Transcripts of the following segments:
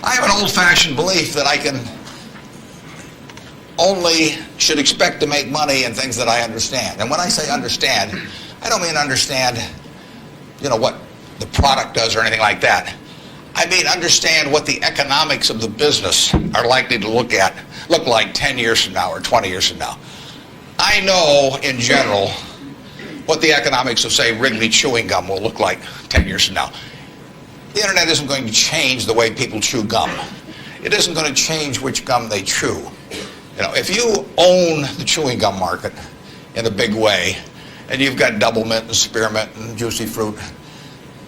I have an old-fashioned belief that I should expect to make money in things that I understand. And when I say understand, I don't mean understand, what the product does or anything like that. I mean understand what the economics of the business are likely to look like 10 years from now or 20 years from now. I know, in general, what the economics of, say, Wrigley chewing gum will look like 10 years from now. The internet isn't going to change the way people chew gum. It isn't going to change which gum they chew. If you own the chewing gum market in a big way, and you've got Double Mint and Spearmint and Juicy Fruit,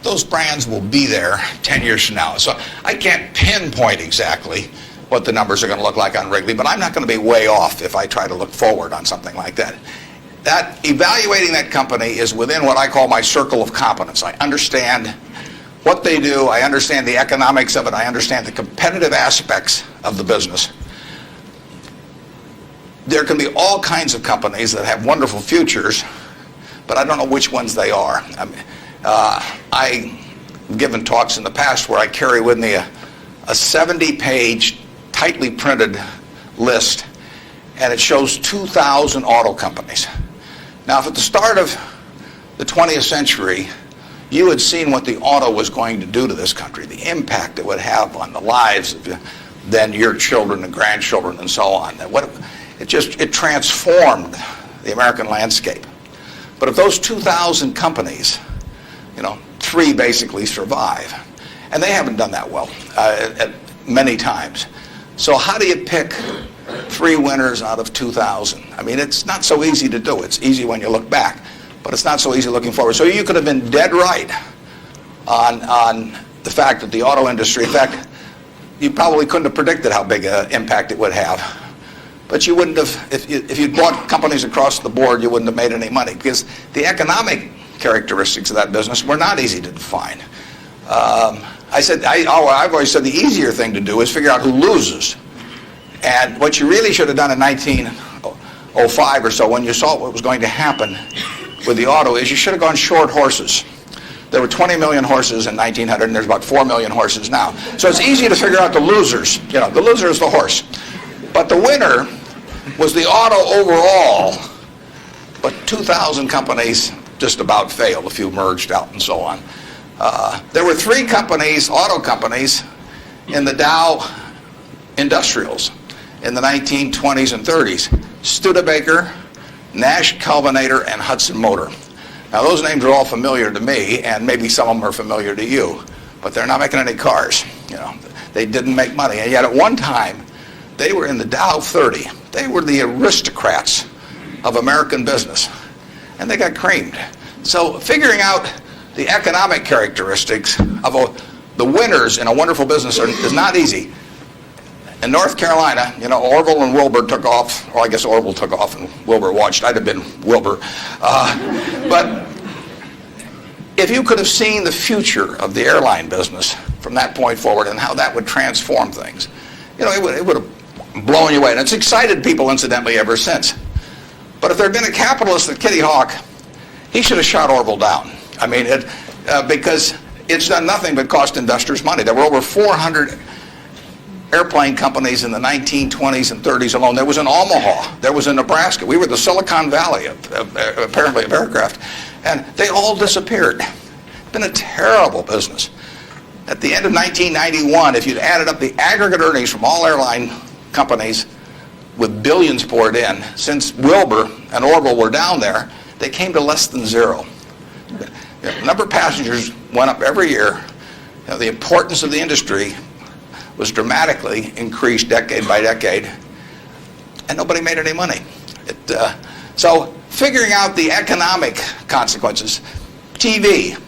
those brands will be there 10 years from now. So I can't pinpoint exactly what the numbers are going to look like on Wrigley, but I'm not going to be way off if I try to look forward on something like that. That evaluating that company is within what I call my circle of competence. I understand what they do, I understand the economics of it, I understand the competitive aspects of the business. There can be all kinds of companies that have wonderful futures, but I don't know which ones they are. I've given talks in the past where I carry with me a 70-page, tightly printed list, and it shows 2,000 auto companies. Now, if at the start of the 20th century, you had seen what the auto was going to do to this country, the impact it would have on the lives of then your children and grandchildren and so on. It transformed the American landscape. But of those 2,000 companies, 3 basically survive. And they haven't done that well many times. So how do you pick 3 winners out of 2,000? I mean, it's not so easy to do. It's easy when you look back, but it's not so easy looking forward. So you could have been dead right on the fact that the auto industry, in fact, you probably couldn't have predicted how big an impact it would have. But you wouldn't have, if you'd bought companies across the board, you wouldn't have made any money because the economic characteristics of that business were not easy to define. I've always said the easier thing to do is figure out who loses. And what you really should have done in 1905 or so, when you saw what was going to happen with the auto, is you should have gone short horses. There were 20 million horses in 1900, and there's about 4 million horses now. So it's easy to figure out the losers. The loser is the horse. But the winner was the auto overall, but 2,000 companies just about failed. A few merged out and so on. There were 3 companies, auto companies, in the Dow Industrials in the 1920s and 30s. Studebaker, Nash Kelvinator, and Hudson Motor. Now those names are all familiar to me, and maybe some of them are familiar to you, but they're not making any cars. They didn't make money, and yet at one time they were in the Dow 30. They were the aristocrats of American business, and they got creamed. So figuring out the economic characteristics of the winners in a wonderful business is not easy. In North Carolina, Orville and Wilbur took off, or I guess Orville took off and Wilbur watched. I'd have been Wilbur. But if you could have seen the future of the airline business from that point forward and how that would transform things, it would have blown you away. And it's excited people, incidentally, ever since. But if there had been a capitalist at Kitty Hawk, he should have shot Orville down. I mean, because it's done nothing but cost investors money. There were over 400 airplane companies in the 1920s and 30s alone. There was in Omaha. There was in Nebraska. We were the Silicon Valley, apparently, of aircraft. And they all disappeared. It's been a terrible business. At the end of 1991, if you'd added up the aggregate earnings from all airline companies with billions poured in, since Wilbur and Orville were down there, they came to less than 0. The number of passengers went up every year. The importance of the industry was dramatically increased decade by decade, and nobody made any money. So figuring out the economic consequences. TV.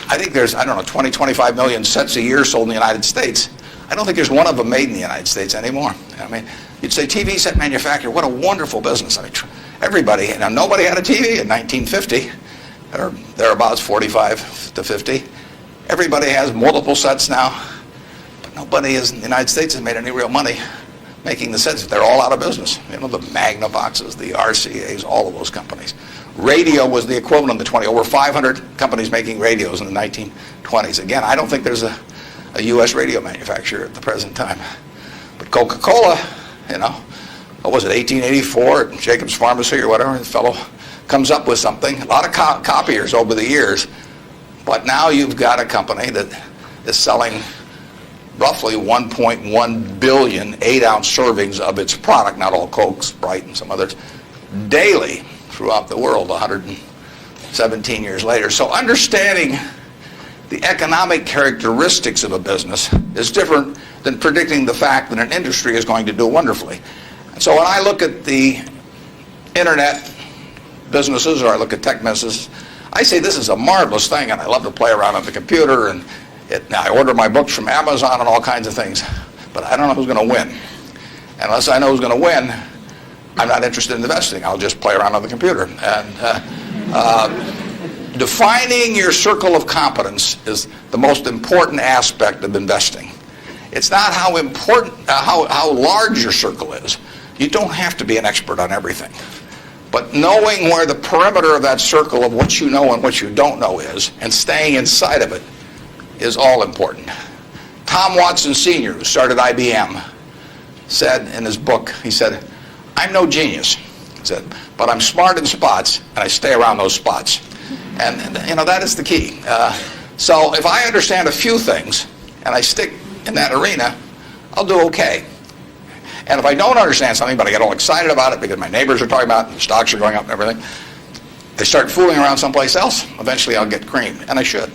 I think there's, 20, 25 million sets a year sold in the United States. I don't think there's one of them made in the United States anymore. I mean, you'd say TV set manufacturer, what a wonderful business. I mean, everybody, nobody had a TV in 1950, or thereabouts, 45 to 50. Everybody has multiple sets now. Nobody in the United States has made any real money making the sets. They're all out of business. The Magnavoxes, the RCAs, all of those companies. Radio was the equivalent of the 20. Over 500 companies making radios in the 1920s. Again, I don't think there's a U.S. radio manufacturer at the present time. But Coca-Cola, what was it, 1884 at Jacobs Pharmacy or whatever, the fellow comes up with something. A lot of copiers over the years, but now you've got a company that is selling roughly 1.1 billion 8-ounce servings of its product, not all Coke, Sprite, and some others, daily throughout the world 117 years later. So understanding the economic characteristics of a business is different than predicting the fact that an industry is going to do wonderfully. And so when I look at the internet businesses, or I look at tech businesses, I say this is a marvelous thing, and I love to play around on the computer, and I order my books from Amazon and all kinds of things, but I don't know who's going to win. And unless I know who's going to win, I'm not interested in investing. I'll just play around on the computer. And defining your circle of competence is the most important aspect of investing. It's not how important, how large your circle is. You don't have to be an expert on everything. But knowing where the perimeter of that circle of what you know and what you don't know is, and staying inside of it, is all important. Tom Watson Sr., who started IBM, said in his book, he said, "I'm no genius," he said, "but I'm smart in spots, and I stay around those spots." And that is the key. So if I understand a few things, and I stick in that arena, I'll do okay. And if I don't understand something, but I get all excited about it because my neighbors are talking about it, and the stocks are going up and everything, I start fooling around someplace else, eventually I'll get creamed, and I should.